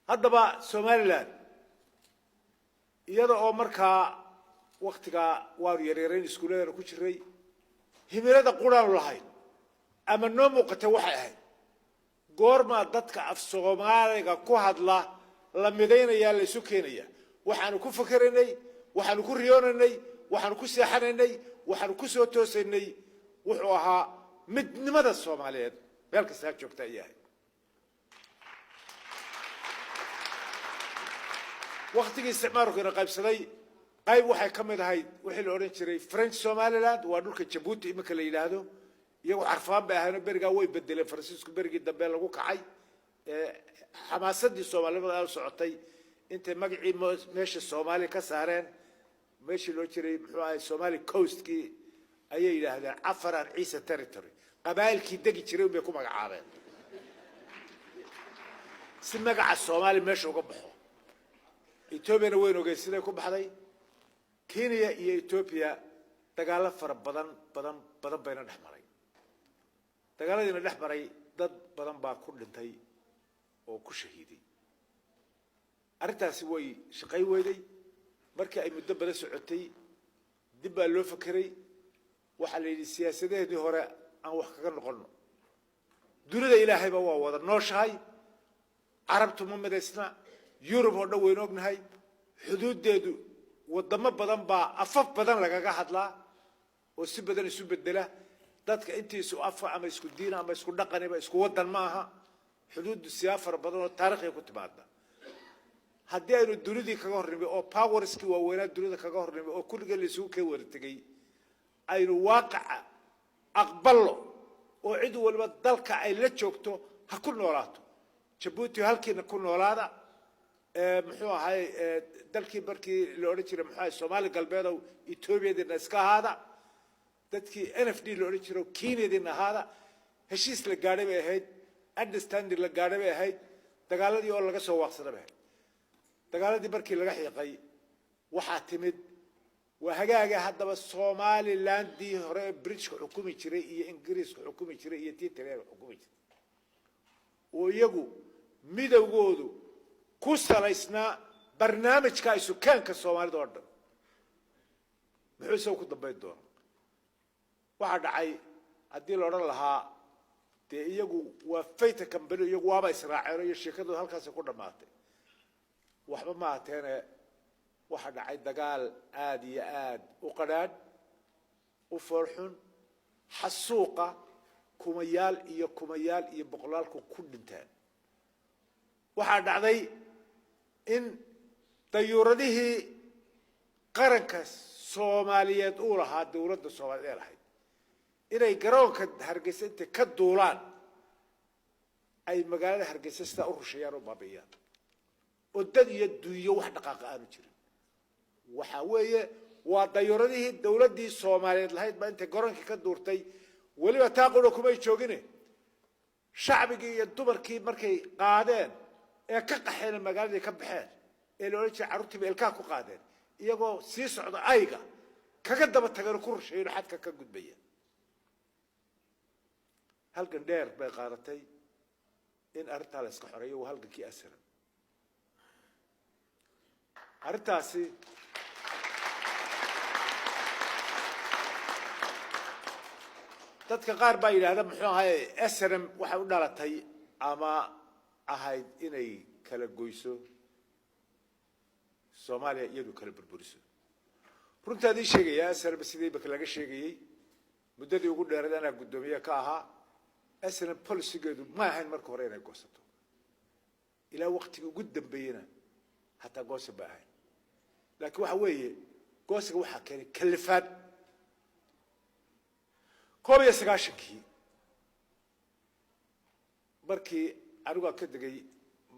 haddaba Somaliland iyada oo markaa waqtiga waanu yareereen iskuuleena ku jiray himilada quraan lahayn ama noo muuqatay waxay ahayd goorma dadka af Soomaaliga ku hadla la mideynaya la isu keenaya waxaanu ku fakaraynay waxaanu ku riyoonay waxaanu ku seexanaynay waxaanu ku soo toosaynay wuxuu ahaa midnimada Soomaaliyeed meel kasta joogta yahay waqtigii isticmaalkuna qaybsaday qayb waxay ka mid ahayd wixii la oran jiray French Somaliland waa dhulka Djibouti imika la yiraahdo iyagu carfaan bay ahaayeen beriga way bedeleen Faransiisku berigii dambe lagu kacay xamaasadii Soomaalida ay socotay inta magacii meesha Soomaali ka saareen meeshii loo jiray muxuu ahay Somali coast-kii ayay yiraahdeen Afar and Ciise territory qabaa'ilkii degi jiray bay ku magacaabeen si magaca Soomaali meesha uga baxo Ethiopia way ogeysiday ku baxday Kenya iyo Ethiopia dagaalo fara badan bayna dhexmaray dagaaladina dhexmaray dad badan baa ku dhintay oo ku shahiiday arintaasi way shaqay weyday markii ay muddo badan socotay dib baa loo fakiray waxa la yiri siyaasadeedii hore aan wax kaga noqono dunida Ilaahay baa waa wada nooshahay Carabtu ma midaysna Yurub oo dhan weyn ognahay xuduudeedu wadamo badan baa afaf badan lagaga hadlaa oo si badan isu bedela dadka intiisu afa ama isku diin ama isku dhaqan ama isku wadan ma aha xuduud siyaafar badan oo taariikhi ku timaada haddii aynu dunidii kaga hornimay oo powerski waaweynaa dunida kaga hornimay oo kulliga la isugu ka wartagay aynu waaqaca aqballo oo cid walba dalka ay la joogto ha ku noolaato Djibouti halkiina ku noolaada muxuu ahay dalkii markii la oran jiray muxuu ahay Soomaali galbeed oo Ethiopia iska ahaada dadkii NFD la oran jiray Kenya ahaada heshiis la gaaray bay ahayd understanding la gaaray bay ahayd dagaaladii oo laga soo waaqsaday dagaaladii markii laga xiiqay waxa timid waa hagaaga haddaba Somalilandii hore British xukumi jiray iyo Ingiriis xukumi jiray iyo Tii xukumi jiray oo iyagu midowgoodu ku salaysna barnaamijka ay sukaanka Soomaalida oo dhan muxuu soo ku dambeyn doona waxa dhacay hadii la oran lahaa de iyagu waa fayta company iyagu waaba israaceen iyo shirkadu halkaas ku dhamaatay waxba ma ateene waxa dhacay dagaal aad iyo aad u qadhaadh u farxun xasuuqa kumayaal iyo boqolaalku ku dhinteen waxa dhacday in dayuuradihii qaranka Soomaaliyeed uu lahaa dawladda Soomaaliyeed lahayd inay garoonka Hargeysa inta ka duulaan ay magaalada Hargeysa sida u rusheeyaan oo baabi'iyaan oo dad iyo duuyo wax dhaqaaqa aanu jirin waxa weeye waa dayuuradihii dawladdii Soomaaliyeed lahayd ba inta garoonka ka duurtay waliba taaqodo kuma joogine shacbigii iyo dumarkii markay qaadeen ee ka qaxeen magaalada ka baxeen ee loo jeeday carruurtii beelka ku qaadeen iyagoo sii socda ayga kaga daba tagan ku rusheeyay xadka ka gudbaya halkan dheer bay qaadatay in arrinta la iska xoreeyo halkankii asran arrintaasi dadka qaar baa yiraahdaa muxuu ahay asran waxa u dhalatay ama ahayd inay kala goyso Soomaaliya iyadu kala burburiso runtaadii sheegaya asran sidii ba laga sheegayay muddadii ugu dheerayd ana gudoomiye ka ahaa asran policy-geedu ma ahayn marka hore inay goosato ilaa waqtiga ugu dambeeyana hatta goosa ba ahayn laakiin waxa weeye goosiga waxa keenay kalifaad koobiya sagaashankii markii anigu ka degay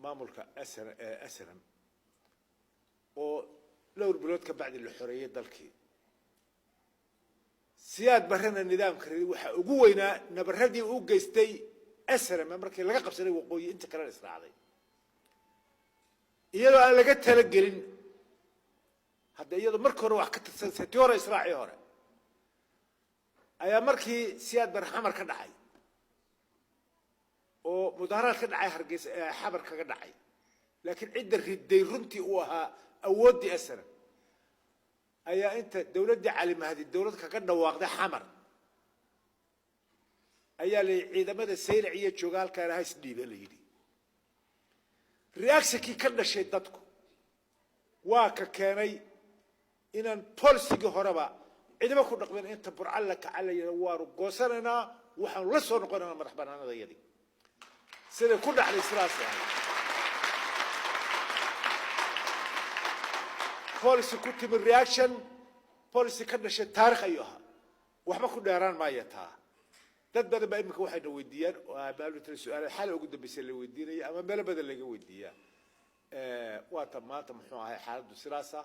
maamulka asran oo dhowr bilood ka bacdi la xoreeyay dalkii siyaad barana nidaamka waxa ugu weynaa nabaradii uu geystay asran markii laga qabsaday waqooyi inta kale israacday iyadoo aan laga tala gelin hadda iyadoo markii hore wax ka tirsan tii hore israaci hore ayaa markii siyaad bar xamar ka dhacay oo mudaharaad ka dhacay Hargeysa xabar kaga dhacay لكن عند الردي رنتي وها أودي أسرة أيا أنت دولة دي علم هذه الدولة كقدنا واقدة حمر أيا اللي إذا ماذا سير عية شغال كان هاي سديب اللي يدي رياكسكي كنا شيء ضدكم وككاني إن بولسي هربا إذا ما كنا قبل أنت برعلك على يوار وقصرنا وحن لسه نقولنا مرحبا أنا ضيدي سير كنا على إسراس يعني بوليسي كنت من رياكشن بوليسي كنا شيء تاريخ أيها وحما كنا يران ما يتها dad badan baa imika waxay weydiiyaan maalinta su'aal xal ugu dambeysay la weydiinay ama meel badan laga weydiiyaa waa tamaanta muxuu ahay xaaladdu sidaasa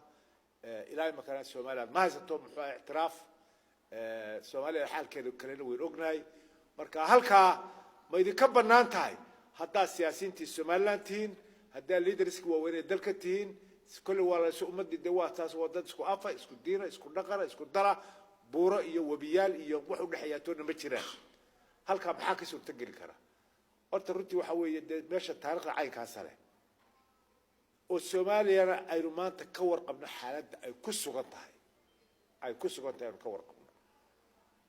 ilaa imika Soomaaliya ma haysato muxuu ahay i'tiraaf Soomaaliya xaalkeedu kale weyn ognahay marka halka ma idinka banaan tahay hadda siyaasiyiintii Soomaaliland tihiin hadda leaderska waaweyn dalka tihiin kulli wala ummadii waa taas wadad isku afa isku diina isku dhaqan isku dara buuro iyo wabiyaal iyo wax u dhaxayaato ma jiraan halka maxaa ka suurta gali kara horta runtii waxa weeye meesha taariikhda caynkaas leh oo Soomaaliya aynu maanta ka warqabno xaaladda ay ku sugan tahay ka warqabno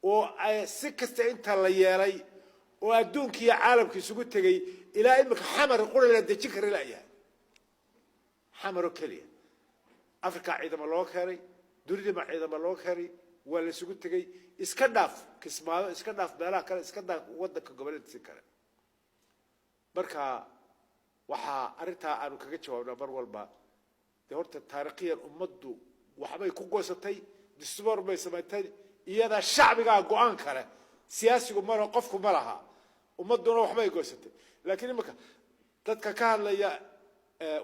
oo ay si kasta inta la yeelay oo adduunka iyo caalamka isugu tagay ilaa imika xamar qura la dejin kara ilaa xamaro kaliya Afrika ciidamo loo keenay dunida ma ciidamo loo keenay wala isugu tagay iska dhaaf kismaado iska dhaaf meelaha kale iska dhaaf wadanka gobolkiisa kale marka waxa arinta aanu kaga jawaabnaa mar walba horta taariikhiyan ummaddu waxbay ku goosatay dastuur bay samaysay iyada shacbiga go'aan kale siyaasigu mar qofku ma laha ummaduna waxbay goosatay laakiin imika dadka ka hadlaya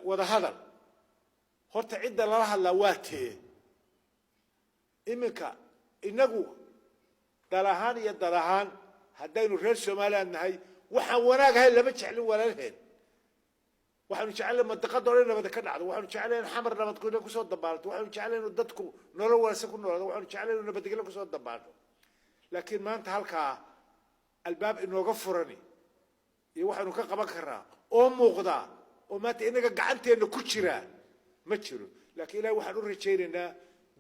wada hadal horta cidda la hadlaa waa tee imika inagu dalahaan iyo dalahaan haddaynu reer Soomaaliland nahay waxaan wanaagahay lama jeclin walaalheen waxaanu jecelahay madaqada oo nabad ka dhacdo waxaanu jecelahay xamar nabad ku soo dabaalto waxaanu jecelahay dadku nolol wanaagsan ku noolaado waxaanu jecelahay nabadgelyo ku soo dabaalto laakiin maanta halka albaab inooga furani iyo waxaanu ka qaban karaa oo muuqda oo maanta inaga gacanteena ku jira ma jiro laakiin ilaahay waxaan u rajaynaynaa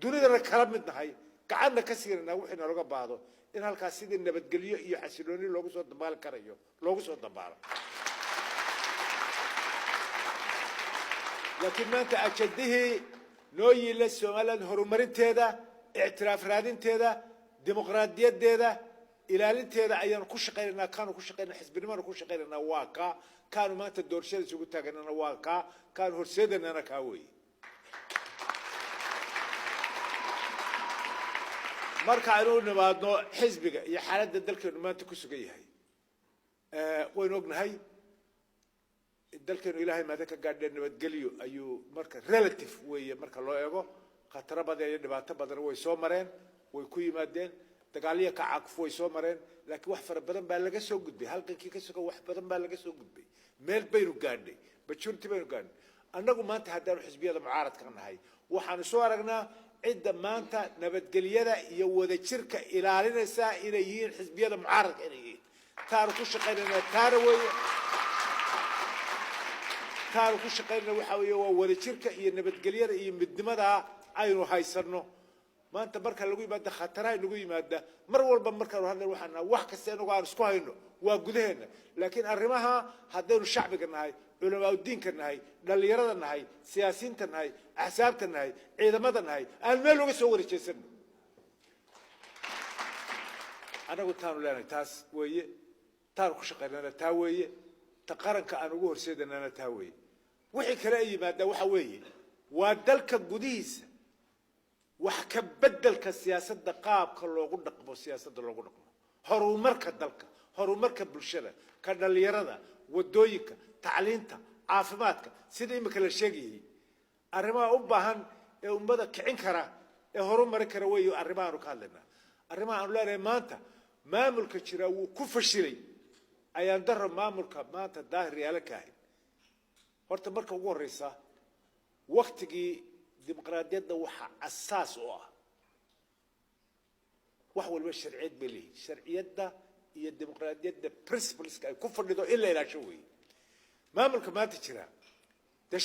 dunidana kala mid nahay gacanna ka siirnaa wixii looga baado in halkaas sidii nabadgelyo iyo xasilooni loogu soo dabaal karayo loogu soo dabaalo laakiin maanta ajadihii noo yiila Soomaaliland horumarinteeda i'tiraaf raadinteeda dimuqraadiyadeeda ilaalinteeda ayaan ku shaqeynaa kaanu ku shaqeynaa xisbinimada ku shaqeynaa waa kaanu maanta doorashada isugu taaganana waa kaanu horseedana ka weey marka aynu nimaadno xisbiga iyo xaaladda dalkeenu maanta ku sugan yahay waynu ognahay dalkeenu ilaahay maanta ka gaadhay nabadgelyo ayuu marka relative weeye marka loo eego khatar badan iyo dhibaato badan way soo mareen way ku yimaadeen dagaaliya ka caqf way soo mareen laakiin wax fara badan baa laga soo gudbay halkankii ka sugan wax badan baa laga soo gudbay meel baynu gaadhay bajurti baynu gaadhay annagu maanta haddaanu xisbiyada mucaaradka nahay waxaanu soo aragnaa cidda maanta nabadgelyada iyo wadajirka ilaalinaysa inay yihiin xisbiyada mucaaradka inay yihiin taanu ku shaqeynaa taana weeye taanu ku shaqeynaa waxa weeye waa wadajirka iyo nabadgelyada iyo midnimada aynu haysano maanta marka lagu yimaado khataraha lagu yimaado mar walba marka hadal waxana wax kasta inagu aan isku hayno waa gudaheena laakiin arrimaha haddaynu shacbiga nahay culamaa diinka nahay dhalinyarada nahay siyaasiyiinta nahay axsaabta nahay ciidamada nahay aan meel uga soo wareejaysanno anagu taanu leenahay taas weeye taanu ku shaqeynaa taa weeye ta qaranka aan ugu horseedana taa weeye wixii kale ay yimaada waxa weeye waa dalka gudihiisa wax ka bedelka siyaasadda qaabka loogu dhaqmo siyaasadda loogu dhaqmo horumarka dalka horumarka bulshada ka dhalinyarada wadooyinka tacliinta caafimaadka sida imika la sheegayay arrimaha u baahan ee ummada kicin kara ee horumar kara way arrimaha ka hadlaynaa arrimaha aan leenahay maanta maamulka jira wuu ku fashilay ayaan daro maamulka maanta daahir yaala kahay horta marka ugu horeysa waqtigii dimuqraadiyadda waxa asaas u ah wax walba sharciyad beli sharciyadda iyo dimuqraadiyadda principles ay ku fadhido illa ilaasho weey maamulka maanta jira dee